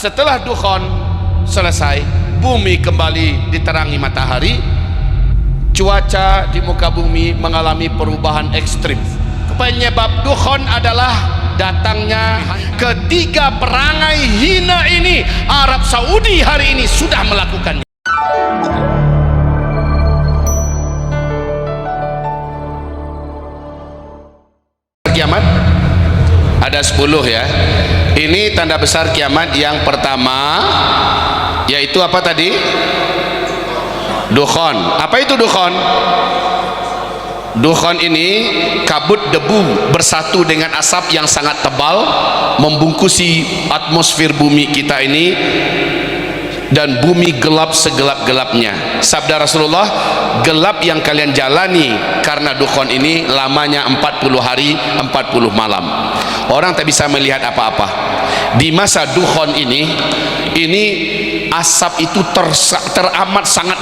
Setelah dukhon selesai, bumi kembali diterangi matahari, cuaca di muka bumi mengalami perubahan ekstrim. Penyebab dukhon adalah datangnya ketiga perangai hina ini. Arab Saudi hari ini sudah melakukannya. Kiamat ada 10 ya. Ini tanda besar kiamat. Yang pertama yaitu apa tadi? Dukhon. Apa itu dukhon? Dukhon ini kabut debu bersatu dengan asap yang sangat tebal membungkusi atmosfer bumi kita ini, dan bumi gelap segelap-gelapnya. Sabda Rasulullah, gelap yang kalian jalani karena dukhon ini lamanya 40 hari 40 malam. Orang tak bisa melihat apa-apa. Di masa dukhon ini asap itu teramat sangat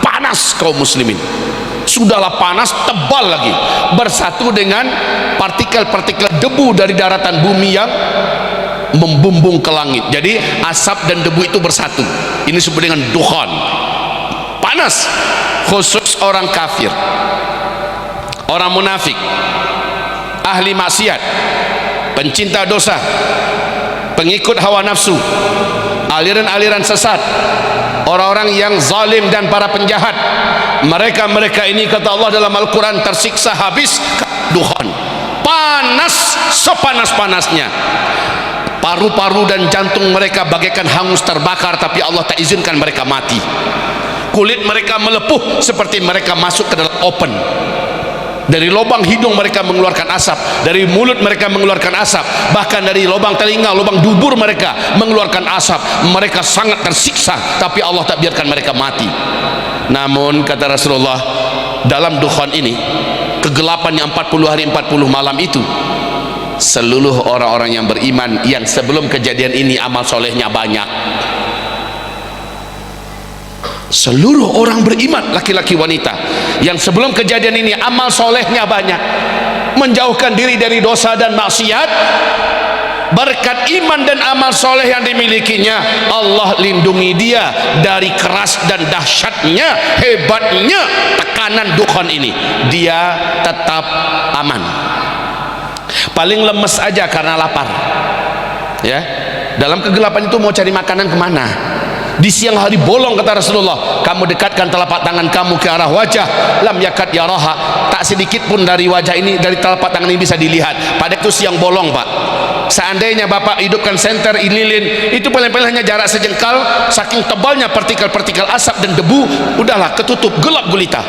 panas kaum muslimin. Sudahlah panas, tebal lagi, bersatu dengan partikel-partikel debu dari daratan bumi yang membumbung ke langit. Jadi asap dan debu itu bersatu. Ini disebut dengan dukhon. Panas. Khusus orang kafir, orang munafik, ahli maksiat, pencinta dosa, pengikut hawa nafsu, aliran-aliran sesat, orang-orang yang zalim dan para penjahat, mereka ini kata Allah dalam Al-Quran tersiksa habis dukhon. Panas sepanas-panasnya. Paru-paru dan jantung mereka bagaikan hangus terbakar, tapi Allah tak izinkan mereka mati. Kulit mereka melepuh seperti mereka masuk ke dalam oven. Dari lubang hidung mereka mengeluarkan asap, dari mulut mereka mengeluarkan asap, bahkan dari lubang telinga, lubang dubur mereka mengeluarkan asap. Mereka sangat tersiksa, tapi Allah tak biarkan mereka mati. Namun kata Rasulullah, dalam dukhon ini, kegelapan yang 40 hari 40 malam itu, seluruh orang-orang yang beriman yang sebelum kejadian ini amal solehnya banyak. Seluruh orang beriman, laki-laki wanita, yang sebelum kejadian ini amal solehnya banyak, menjauhkan diri dari dosa dan maksiat. Berkat iman dan amal soleh yang dimilikinya, Allah lindungi dia dari keras dan dahsyatnya, hebatnya tekanan dukhon ini. Dia tetap aman. Paling lemes aja karena lapar ya. Dalam kegelapan itu mau cari makanan kemana? Di siang hari bolong kata Rasulullah, kamu dekatkan telapak tangan kamu ke arah wajah, lam yakad yaraha, tak sedikit pun dari wajah ini, dari telapak tangan ini bisa dilihat. Pada itu siang bolong pak. Seandainya bapak hidupkan senter lilin, itu paling-paling hanya jarak sejengkal, saking tebalnya partikel-partikel asap dan debu, udahlah ketutup gelap gulita.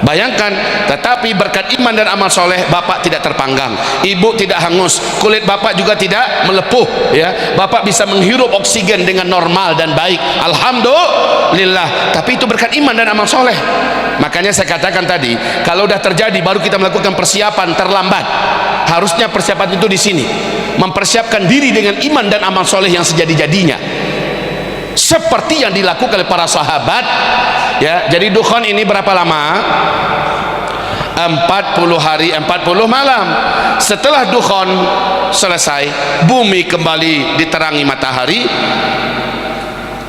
Bayangkan, tetapi berkat iman dan amal soleh, bapak tidak terpanggang, ibu tidak hangus, kulit bapak juga tidak melepuh ya. Bapak bisa menghirup oksigen dengan normal dan baik, alhamdulillah. Tapi itu berkat iman dan amal soleh. Makanya saya katakan tadi, kalau udah terjadi baru kita melakukan persiapan, terlambat. Harusnya persiapan itu di sini, mempersiapkan diri dengan iman dan amal soleh yang sejadi-jadinya, seperti yang dilakukan oleh para sahabat ya. Jadi dukhon ini berapa lama? 40 hari 40 malam. Setelah dukhon selesai, bumi kembali diterangi matahari,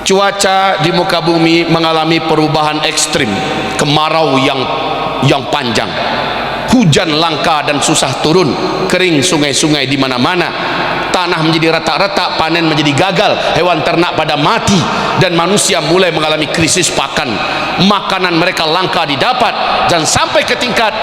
cuaca di muka bumi mengalami perubahan ekstrim. Kemarau yang panjang, hujan langka dan susah turun, kering sungai-sungai di mana-mana, tanah menjadi retak-retak, panen menjadi gagal, hewan ternak pada mati, dan manusia mulai mengalami krisis pakan. Makanan mereka langka didapat, dan sampai ke tingkat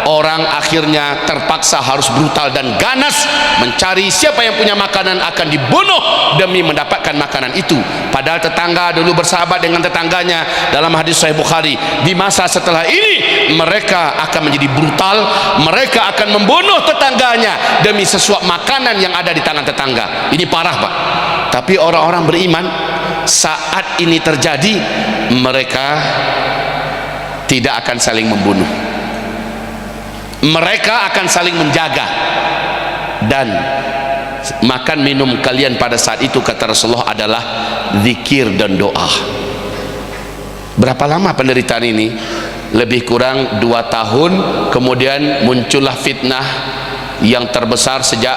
orang akhirnya terpaksa harus brutal dan ganas mencari siapa yang punya makanan, akan dibunuh demi mendapatkan makanan itu. Padahal tetangga dulu bersahabat dengan tetangganya. Dalam hadis Sahih Bukhari, di masa setelah ini mereka akan menjadi brutal, mereka akan membunuh tetangganya demi sesuap makanan yang ada di tangan tetangga. Ini parah pak. Tapi orang-orang beriman saat ini terjadi, mereka tidak akan saling membunuh, mereka akan saling menjaga. Dan makan minum kalian pada saat itu kata Rasulullah adalah zikir dan doa. Berapa lama penderitaan ini? Lebih kurang 2 tahun. Kemudian muncullah fitnah yang terbesar sejak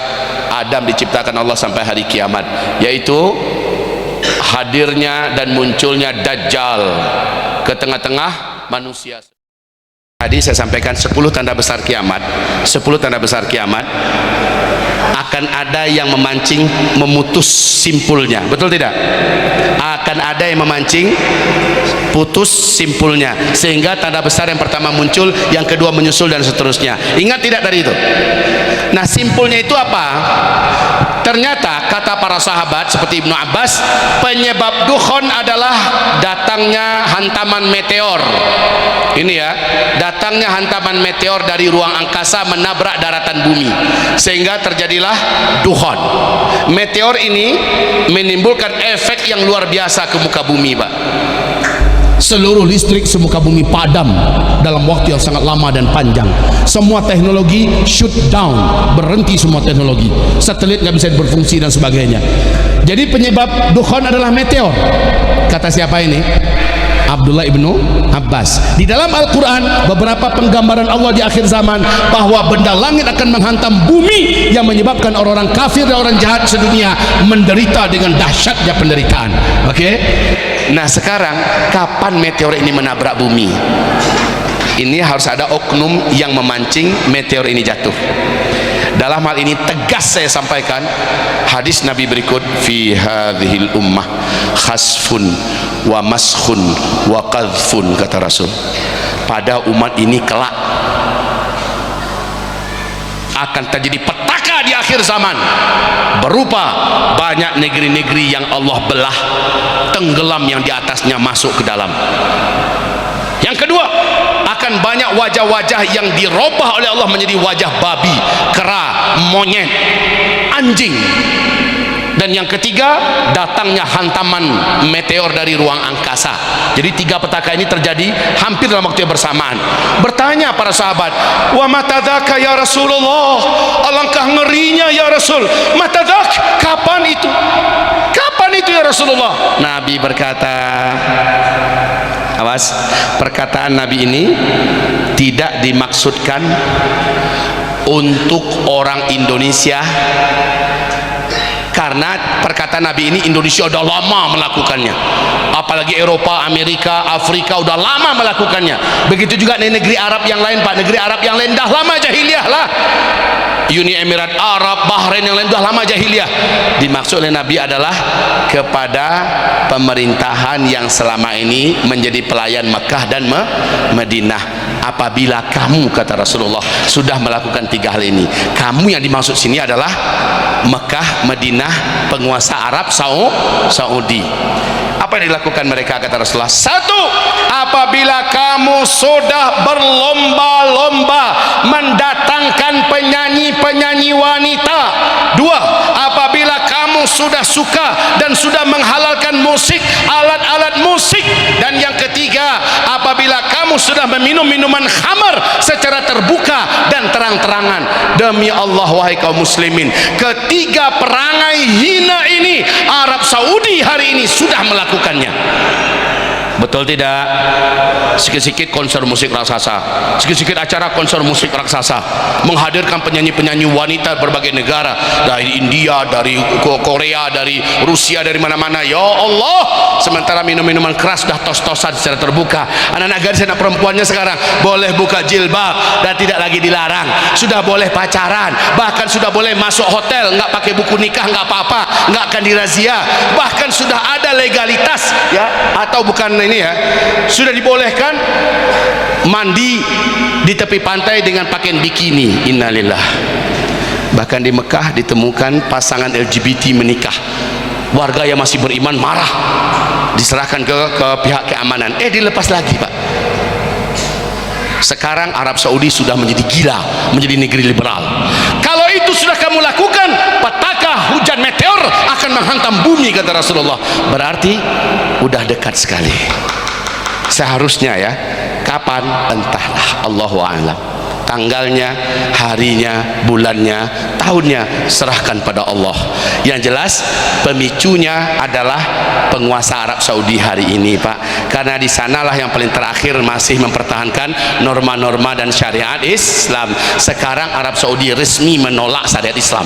Adam diciptakan Allah sampai hari kiamat, yaitu hadirnya dan munculnya Dajjal ke tengah-tengah manusia. Tadi saya sampaikan 10 tanda besar kiamat. 10 tanda besar kiamat akan ada yang memancing memutus simpulnya, betul tidak? Akan ada yang memancing putus simpulnya, sehingga tanda besar yang pertama muncul, yang kedua menyusul, dan seterusnya. Ingat tidak dari itu? Nah, simpulnya itu apa? Ternyata kata para sahabat seperti Ibnu Abbas, penyebab dukhon adalah datangnya hantaman meteor. Ini ya, datangnya hantaman meteor dari ruang angkasa menabrak daratan bumi, sehingga terjadilah dukhon. Meteor ini menimbulkan efek yang luar biasa ke muka bumi, Pak. Seluruh listrik semuka bumi padam dalam waktu yang sangat lama dan panjang. Semua teknologi shut down, berhenti semua teknologi. Satelit nggak bisa berfungsi dan sebagainya. Jadi penyebab dukhon adalah meteor. Kata siapa ini? Abdullah ibnu Abbas. Di dalam Al-Quran beberapa penggambaran Allah di akhir zaman bahwa benda langit akan menghantam bumi yang menyebabkan orang-orang kafir dan orang jahat sedunia menderita dengan dahsyatnya penderitaan. Oke? Nah, sekarang kapan meteor ini menabrak bumi? Ini harus ada oknum yang memancing meteor ini jatuh. Dalam hal ini tegas saya sampaikan hadis Nabi berikut, fi hadhil ummah khasfun wa maskhun wa qadhfun, kata Rasul. Pada umat ini kelak akan terjadi petaka di akhir zaman, berupa banyak negeri-negeri yang Allah belah, tenggelam yang di atasnya masuk ke dalam. Yang kedua, akan banyak wajah-wajah yang dirubah oleh Allah menjadi wajah babi, kera, monyet, anjing. Dan yang ketiga, datangnya hantaman meteor dari ruang angkasa. Jadi 3 petaka ini terjadi hampir dalam waktu yang bersamaan. Bertanya para sahabat, wa matadzaka ya Rasulullah, alangkah ngerinya ya Rasul. Matadzak, kapan itu? Kapan itu ya Rasulullah? Nabi berkata, awas, perkataan Nabi ini tidak dimaksudkan untuk orang Indonesia, karena perkataan Nabi ini Indonesia udah lama melakukannya, apalagi Eropa, Amerika, Afrika udah lama melakukannya. Begitu juga di negeri Arab yang lain, Pak. Negeri Arab yang lain dah lama jahiliyah lah. Uni Emirat Arab, Bahrain yang lain dah lama jahiliyah. Dimaksud oleh Nabi adalah kepada pemerintahan yang selama ini menjadi pelayan Mekah dan Madinah. Apabila kamu, kata Rasulullah, sudah melakukan 3 hal ini, kamu yang dimaksud sini adalah Mekah, Madinah, penguasa Arab, Saudi. Apa yang dilakukan mereka, kata Rasulullah? 1, apabila kamu sudah berlomba-lomba mendatangkan penyanyi-penyanyi wanita. 2, apabila kamu sudah suka dan sudah menghalalkan musik, alat-alat musik. Dan yang ketiga, apabila kamu sudah meminum minuman khamar secara terbuka dan terang-terangan. Demi Allah, wahai kaum muslimin, ketiga perangai hina ini Arab Saudi hari ini sudah melakukannya. Betul tidak? Sikit-sikit konser musik raksasa, sikit-sikit acara konser musik raksasa, menghadirkan penyanyi-penyanyi wanita berbagai negara, dari India, dari Korea, dari Rusia, dari mana-mana. Ya Allah, sementara minum-minuman keras sudah tos-tosan secara terbuka. Anak-anak gadis, anak perempuannya sekarang boleh buka jilbab dan tidak lagi dilarang, sudah boleh pacaran, bahkan sudah boleh masuk hotel nggak pakai buku nikah, nggak apa-apa, nggak akan dirazia. Bahkan sudah ada legalitas, ya, atau bukan ini ya, sudah dibolehkan mandi di tepi pantai dengan pakaian bikini. Innalillah. Bahkan di Mekah ditemukan pasangan LGBT menikah. Warga yang masih beriman marah, diserahkan ke pihak keamanan. Dilepas lagi, Pak. Sekarang Arab Saudi sudah menjadi gila, menjadi negeri liberal. Kalau itu sudah kamu lakukan, petaka hujan meteor akan menghantam bumi, kata Rasulullah. Berarti udah dekat sekali. Seharusnya ya, kapan? Entahlah, Allahu a'lam. tanggalnya, harinya, bulannya, tahunnya serahkan pada Allah. Yang jelas pemicunya adalah penguasa Arab Saudi hari ini, Pak, karena di sanalah yang paling terakhir masih mempertahankan norma-norma dan syariat Islam. Sekarang Arab Saudi resmi menolak syariat Islam.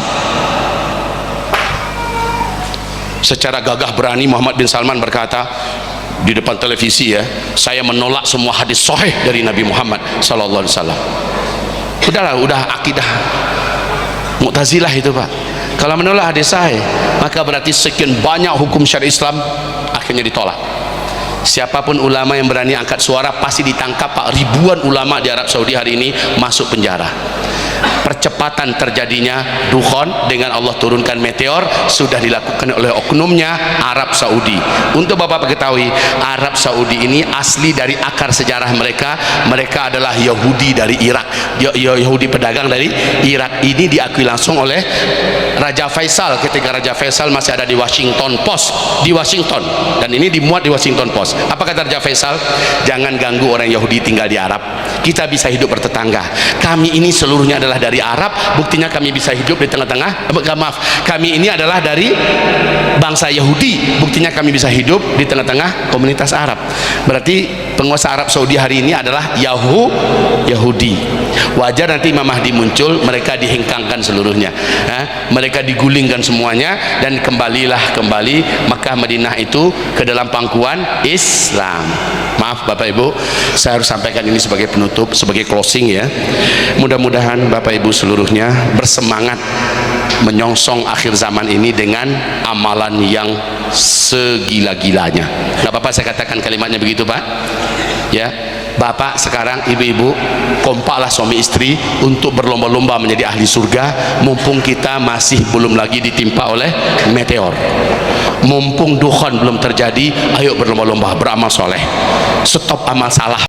Secara gagah berani Muhammad bin Salman berkata di depan televisi, ya, saya menolak semua hadis sahih dari Nabi Muhammad sallallahu alaihi wasallam. Udahlah, udah akidah Mu'tazilah itu, Pak. Kalau menolak hadis sahih, maka berarti sekian banyak hukum syariat Islam akhirnya ditolak. Siapapun ulama yang berani angkat suara pasti ditangkap, Pak. Ribuan ulama di Arab Saudi hari ini masuk penjara. Percepatan terjadinya dukhon dengan Allah turunkan meteor sudah dilakukan oleh oknumnya Arab Saudi. Untuk Bapak ketahui, Arab Saudi ini asli dari akar sejarah mereka. Mereka adalah Yahudi dari Irak, Yahudi pedagang dari Irak. Ini diakui langsung oleh Raja Faisal ketika Raja Faisal masih ada di Washington Post, di Washington, dan ini dimuat di Washington Post. Apa kata Raja Faisal? Jangan ganggu orang Yahudi tinggal di Arab, kita bisa hidup bertetangga. Kami ini seluruhnya adalah dari Arab, buktinya kami bisa hidup di tengah-tengah, maaf, kami ini adalah dari bangsa Yahudi, buktinya kami bisa hidup di tengah-tengah komunitas Arab. Berarti penguasa Arab Saudi hari ini adalah Yahudi. Wajar nanti Imam Mahdi muncul, mereka dihengkangkan seluruhnya, mereka digulingkan semuanya, dan kembali Makkah Madinah itu ke dalam pangkuan Islam. Maaf Bapak Ibu, saya harus sampaikan ini sebagai penutup, sebagai closing, ya. Mudah-mudahan Bapak Ibu seluruhnya bersemangat menyongsong akhir zaman ini dengan amalan yang segila-gilanya. Gak apa-apa saya katakan kalimatnya begitu, Pak, ya. Bapak sekarang, ibu-ibu, kompaklah suami istri untuk berlomba-lomba menjadi ahli surga, mumpung kita masih belum lagi ditimpa oleh meteor, mumpung dukhon belum terjadi. Ayo berlomba-lomba beramal soleh, stop amal salah.